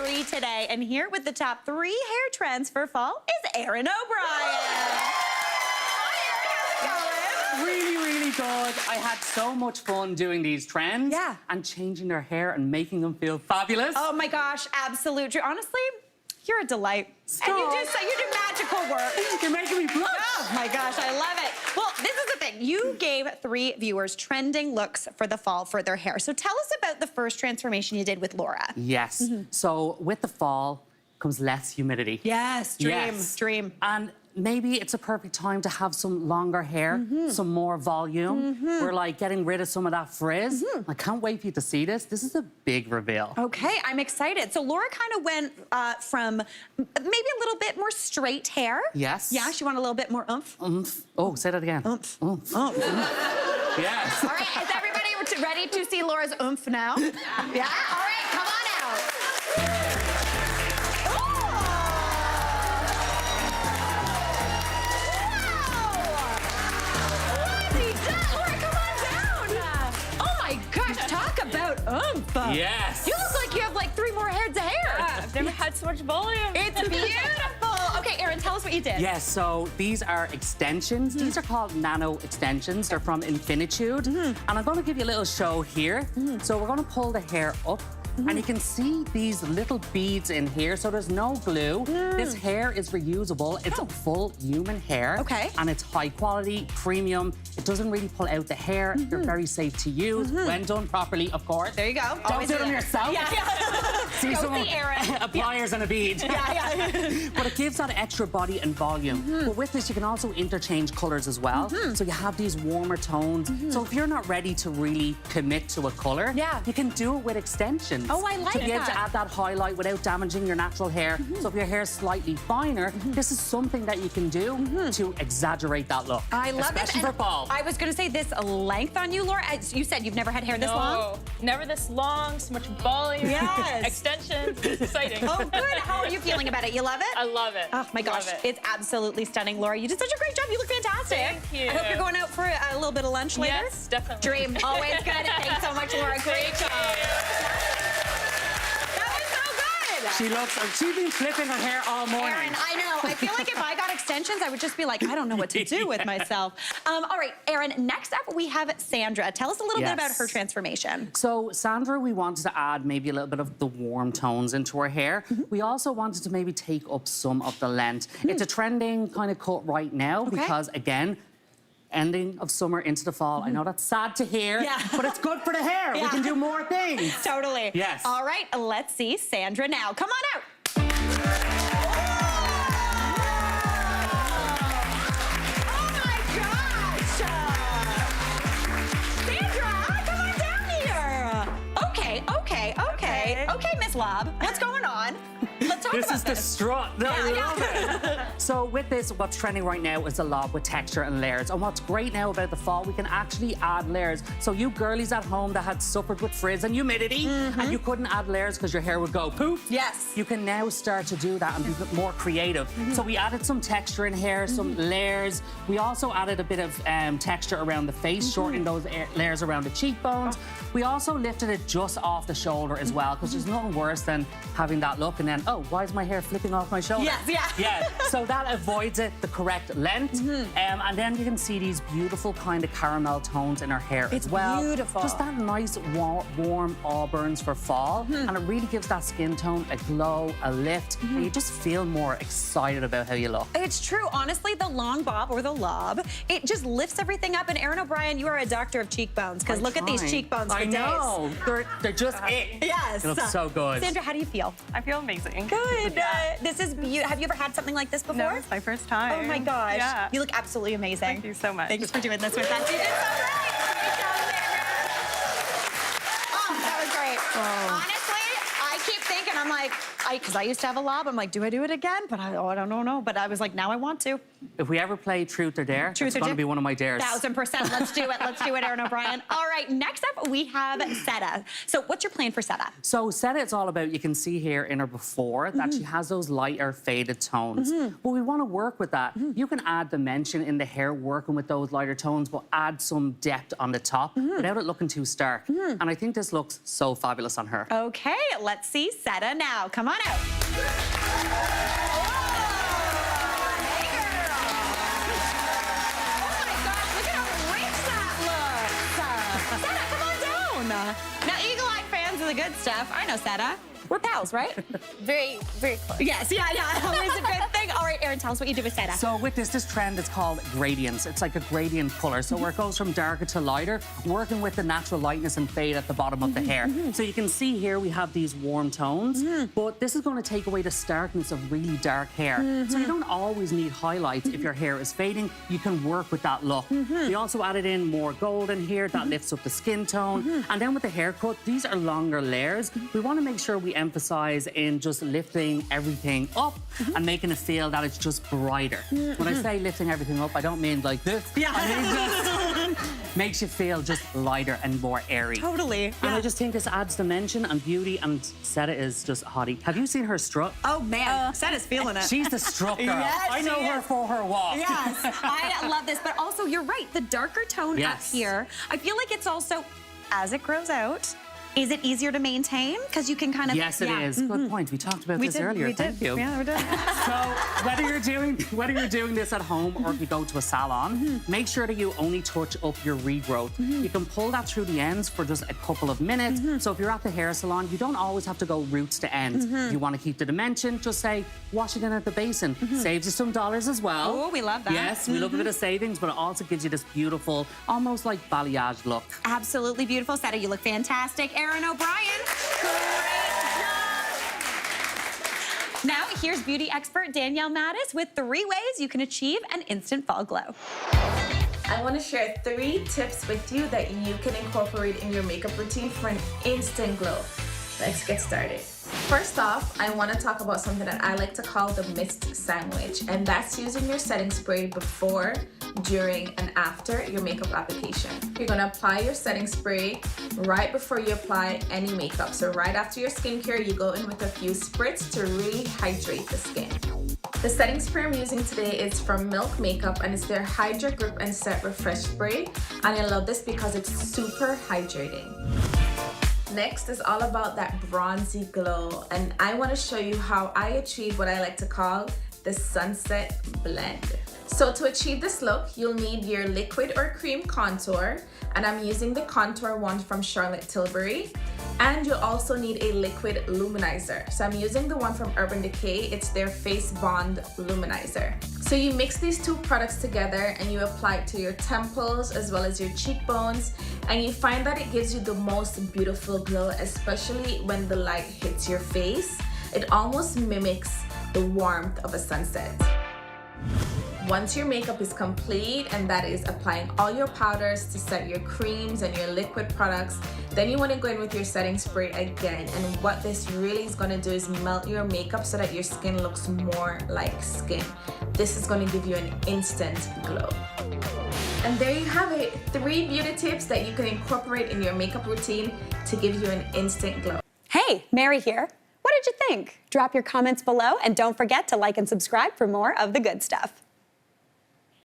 3 today, and here with the top 3 hair trends for fall is Erin O'Brien. Hi, Erin, how's it going? Really, really good. I had so much fun doing these trends. Yeah. And changing their hair and making them feel fabulous. Oh my gosh, absolute. Honestly, you're a delight. Stop. And you do magical work. You're making me blush. Oh my gosh, I love it. Well, this is the thing. You gave 3 viewers trending looks for the fall for their hair. So tell us about the first transformation you did with Laura. Yes. So with the fall comes less humidity. Yes, dream. And maybe it's a perfect time to have some longer hair, some more volume. We're like getting rid of some of that frizz. I can't wait for you to see this. This is a big reveal. Okay, I'm excited. So Laura kind of went from maybe a little bit more straight hair. Yes. Yeah, she wanted a little bit more oomph. Oomph. Oh, say that again. Oomph. Oomph. Oomph. Yes. All right, is everybody ready to see Laura's oomph now? Yeah? All right, come on out. Talk about oomph. Yes. You look like you have like 3 more heads of hair. Yeah, I've never had so much volume. It's beautiful. Okay, Erin, tell us what you did. Yes, so these are extensions. These are called nano extensions. They're from Infinitude. And I'm going to give you a little show here. So we're going to pull the hair up. And you can see these little beads in here, so there's no glue. This hair is reusable. It's full human hair. Okay. And it's high quality, premium. It doesn't really pull out the hair. They're very safe to use when done properly, of course. There you go. Don't do them yourself. Yeah. See Go someone see Erin. pliers and a bead. Yeah. But it gives that extra body and volume. But with this, you can also interchange colors as well. So you have these warmer tones. So if you're not ready to really commit to a color, you can do it with extensions. Oh, I like to be able that. to add that highlight without damaging your natural hair. So if your hair is slightly finer, this is something that you can do to exaggerate that look. I love it. Especially for fall. I was going to say this length on you, Laura. You said you've never had hair this long? Never this long, so much volume. Yes. Extensions. It's exciting. Oh, good. How are you feeling about it? You love it? I love it. Oh, my gosh. Love it. It's absolutely stunning, Laura. You did such a great job. You look fantastic. Thank you. I hope you're going out for a little bit of lunch later. Yes, definitely. Dream. Always good. Thanks so much, Laura. Great job. She's been flipping her hair all morning. Erin, I know. I feel like if I got extensions, I would just be like, I don't know what to do with myself. All right, Erin, next up we have Sandra. Tell us a little bit about her transformation. So Sandra, we wanted to add maybe a little bit of the warm tones into her hair. We also wanted to maybe take up some of the length. It's a trending kind of cut right now because, again, ending of summer into the fall. I know that's sad to hear, but it's good for the hair. We can do more things. Totally. Yes. All right, let's see Sandra now. Come on out. Oh my gosh! Sandra, come on down here. Okay, Miss Lob, what's going on? Let's talk This about is the strut. No, I love it. So with this, what's trending right now is a lob with texture and layers. And what's great now about the fall, we can actually add layers. So you girlies at home that had suffered with frizz and humidity, and you couldn't add layers because your hair would go poof. Yes. You can now start to do that and be more creative. So we added some texture in here, some layers. We also added a bit of texture around the face, shortening those layers around the cheekbones. We also lifted it just off the shoulder as well, because there's nothing worse than having that look and then, oh, why is my hair flipping off my shoulder? Yeah. So that avoids it the correct length. And then you can see these beautiful kind of caramel tones in her hair as well. It's beautiful. Just that nice warm auburns for fall. And it really gives that skin tone a glow, a lift, and you just feel more excited about how you look. It's true. Honestly, the long bob or the lob, it just lifts everything up. And Erin O'Brien, you are a doctor of cheekbones, because look at these cheekbones for I know. They're just it. Yes. It looks so good. Sandra, how do you feel? I feel amazing. Good. This is beautiful. Have you ever had something like this before? No, it's my first time. Oh my gosh. Yeah. You look absolutely amazing. Thank you so much. Thanks for doing this with us. You did so great. Great job, Sandra. Oh, that was great. Honestly, I keep thinking, I'm like, because I used to have a lob, I'm like, do I do it again? But I don't know. But I was like, now I want to. if we ever play Truth or Dare, Truth it's or going Dare? to be one of my dares. 1000%. Let's do it. Let's do it, Erin O'Brien. All right, next up we have Seta. So what's your plan for Seta? So Seta, it's all about, you can see here in her before that she has those lighter faded tones. But we want to work with that. You can add dimension in the hair working with those lighter tones, but add some depth on the top without it looking too stark. And I think this looks so fabulous on her. Okay, let's see Seta now. Come on out. Now, Eagle Eye fans of the good stuff, I know Seta. We're pals, right? Very, very close. Yes, yeah. Always a good thing. All right, Erin, tell us what you do with Seta. So with this trend is called gradients. It's like a gradient color. So where it goes from darker to lighter, working with the natural lightness and fade at the bottom of the hair. So you can see here we have these warm tones, but this is going to take away the starkness of really dark hair. So you don't always need highlights if your hair is fading. You can work with that look. We also added in more golden here that lifts up the skin tone. And then with the haircut, these are longer layers. We want to make sure we emphasize in just lifting everything up and making it feel that it's just brighter. When I say lifting everything up, I don't mean like this. Yeah. I mean just makes you feel just lighter and more airy. Totally. And I just think this adds dimension and beauty, and Seta is just hottie. Have you seen her strut? Oh, man. Seta's feeling it. She's the strut girl. Yes, I know she her is. for her walk. Yes, I love this. But also, you're right. The darker tone up here, I feel like it's also, as it grows out, is it easier to maintain? Because you can kind of... Yes, it is. Good point. We talked about this earlier. Thank you. Yeah, we did. So whether you're doing this at home or if you go to a salon, make sure that you only touch up your regrowth. You can pull that through the ends for just a couple of minutes. So if you're at the hair salon, you don't always have to go roots to ends. If you want to keep the dimension, just say, wash it in at the basin. Saves you some dollars as well. Oh, we love that. Yes, we love a bit of savings, but it also gives you this beautiful, almost like balayage look. Absolutely beautiful. Seta, you look fantastic. Erin O'Brien, great job. Now, here's beauty expert Danielle Mattis with 3 ways you can achieve an instant fall glow. I want to share 3 tips with you that you can incorporate in your makeup routine for an instant glow. Let's get started. First off, I want to talk about something that I like to call the mist sandwich, and that's using your setting spray before, during, and after your makeup application. You're going to apply your setting spray right before you apply any makeup. So right after your skincare, you go in with a few spritz to really hydrate the skin. The setting spray I'm using today is from Milk Makeup, and it's their Hydra Grip and Set Refresh Spray, and I love this because it's super hydrating. Next is all about that bronzy glow, and I want to show you how I achieve what I like to call the sunset blend. So to achieve this look, you'll need your liquid or cream contour, and I'm using the contour one from Charlotte Tilbury. And you'll also need a liquid luminizer. So I'm using the one from Urban Decay. It's their Face Bond Luminizer. So you mix these 2 products together and you apply it to your temples as well as your cheekbones, and you find that it gives you the most beautiful glow, especially when the light hits your face. It almost mimics the warmth of a sunset. Once your makeup is complete, and that is applying all your powders to set your creams and your liquid products, then you want to go in with your setting spray again. And what this really is going to do is melt your makeup so that your skin looks more like skin. This is going to give you an instant glow. And there you have it, 3 beauty tips that you can incorporate in your makeup routine to give you an instant glow. Hey, Mary here. What did you think? Drop your comments below, and don't forget to like and subscribe for more of the good stuff.